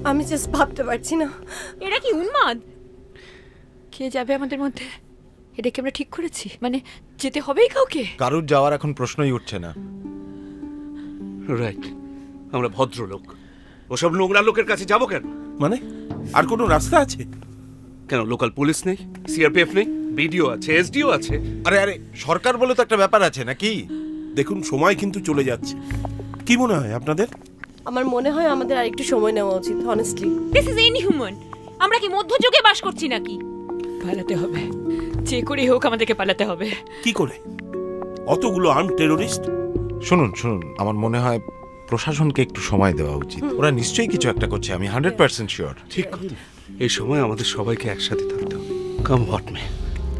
আমি জাস্ট ভাবতে পারছি না। এরা কি উন্মাদ? কে যাবে আমাদের মধ্যে? এটা কি আমরা ঠিক করেছি? মানে যেতে হবেই কাউকে? কারুর যাওয়ার এখন প্রশ্নই উঠছে না। রাইট, আমরা ভদ্রলোক, ওসব নোংরা লোকের কাছে যাব কেন? মানে আর কোনো রাস্তা আছে? কেন লোকাল পুলিশ নেই, সিআরপিএফ নেই, বিডিও আছে, এসডিও আছে? আরে আরে সরকার বলে তো একটা ব্যাপার আছে নাকি? দেখুন সময় কিন্তু চলে যাচ্ছে, কি মনে হয় আপনাদের? আমার মনে হয় আমাদের আরেকটু সময় নেওয়া উচিত, অনেস্টলি। This is inhuman. আমরা কি মধ্যযুগে বাস করছি নাকি? পালাতে হবে, যে করেই হোক আমাদেরকে পালাতে হবে। কি করে? অতগুলো আর্ম টেররিস্ট। শুনুন শুনুন, আমার মনে হয় প্রশাসনকে একটু সময় দেওয়া উচিত। ওরা নিশ্চয়ই কিছু একটা করছে, আমি 100% শিওর। ঠিক, এই সময় আমাদের সবাইকে একসাথে থাকতে হবে। Come what may.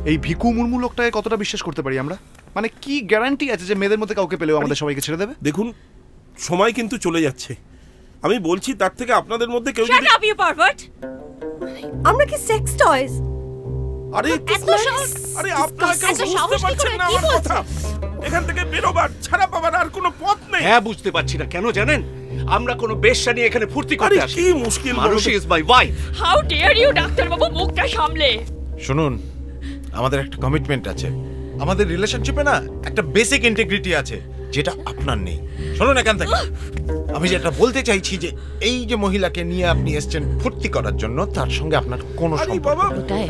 এই ভিকু মুর্মু লোকটাকে কতটা বিশ্বাস করতে পারি আমরা? মানে কি গ্যারান্টি আছে যে মেয়েদের মধ্যে কাউকে পেলেও আমাদের সবাইকে ছেড়ে দেবে? দেখুন সময় কিন্তু চলে যাচ্ছে, আমি বলছি তার থেকে আপনাদের মধ্যে কেউ শাট আপ ইউ পারভার্ট। আমরা কি সেক্স টয়স? আরে আরে আপনারা কেউ বুঝতে পারছেন না আমার কথা? এখান থেকে বেরোবার ছাড়া পাবার আর কোনো পথ নেই। হ্যাঁ বুঝতে পারছি না, কেন জানেন? আমরা কোনো বেশ্যা নিয়ে এখানে ফুর্তি করতে আসি। কি মুশকিল, Manasi is my wife. How dare you doctor বাবু, মুখটা সামলে। শুনুন, আমাদের একটা কমিটমেন্ট আছে, আমাদের রিলেশনশিপে না একটা বেসিক ইন্টিগ্রিটি আছে যেটা আপনার নেই। শুনুন এখান থেকে, আমি যেটা বলতে চাইছি যে এই যে মহিলাকে নিয়ে আপনি এসেছেন ফুর্তি করার জন্য, তার সঙ্গে আপনার কোনো সম্পর্ক নেই।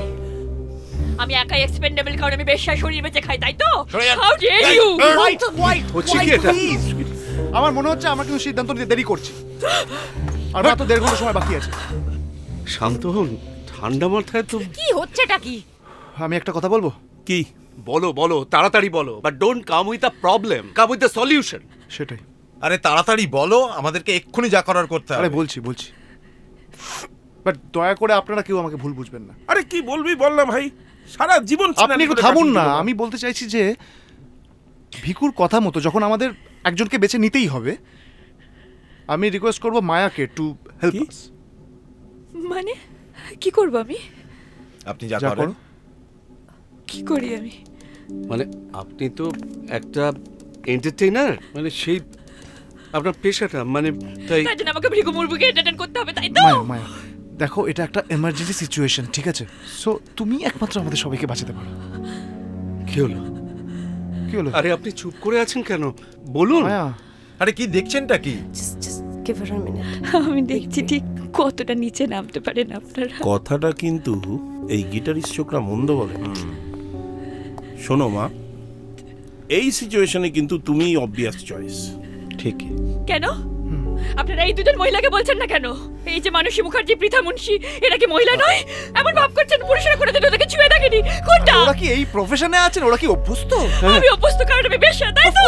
আমি একাই এক্সপেন্ডেবল, কারণ আমি বেশ্যায় শরীর বেঁচে খাই, তাই তো? How dare you. হচ্ছে কি এটা? আমার মনে হচ্ছে আমরা কিন্তু সিদ্ধান্ত নিতে দেরি করছি, আর মাত্র 1.5 ঘন্টা সময় বাকি আছে। শান্ত হন, ঠান্ডা মাথায় তো। কি হচ্ছেটা কি? আমি একটা কথা বলবো? কি? বলো বলো, তাড়াতাড়ি বলো, but don't come with a problem, come with a solution. সেটাই। আরে তাড়াতাড়ি বলো, আমাদেরকে এক্ষুনি যা করার করতে হবে। আরে বলছি বাট দয়া করে আপনারা কেউ আমাকে ভুল বুঝবেন না। আরে কি বলবি বল না ভাই, সারা জীবন আপনি একটু থামুন না। আমি বলতে চাইছি যে ভিকুর কথা মতো যখন আমাদের একজনকে বেছে নিতেই হবে, আমি রিকোয়েস্ট করব মায়াকে টু হেল্প আস। মানে কি করব আমি? আপনি যা করো। করেন। কি করি আমি? মানে আপনি তো একটা এন্টারটেইনার, মানে সেই আপনার পেশাটা, মানে তাই জন্য আমাকে ভিকু মুর্মুকে এন্টারটেইন করতে হবে, তাই তো? মায়া দেখো, এটা একটা এমার্জেন্সি সিচুয়েশন, ঠিক আছে? সো তুমি একমাত্র আমাদের সবাইকে বাঁচাতে পারো। কি হলো? কি হলো? আরে আপনি চুপ করে আছেন কেন, বলুন। মায়া, আরে কি দেখছেনটা কি? Just give her a minute. আমি দেখছি ঠিক কতটা নিচে নামতে পারেন আপনারা। কথাটা কিন্তু এই গিটারিস্ট ছোকরা মন্দ বলে। শোনো মা, এই সিচুয়েশনে কিন্তু তুমিই অবভিয়াস চয়েস। ঠিকই। কেন আপনারা এই দুজন মহিলাকে বলছেন না কেন? এই যে মানসী মুখার্জি, পৃথা মুন্সি, এরা কি মহিলা নয়? এমন ভাব করছেন পুরুষরা করে দেন, ওদেরকে ছুঁয়ে দেখেনি। কোনটা? ওরা কি এই প্রফেশনে আছেন? ওরা কি অভ্যস্ত? আমি অভ্যস্ত, কারণ আমি বেশ্যা, তাই তো?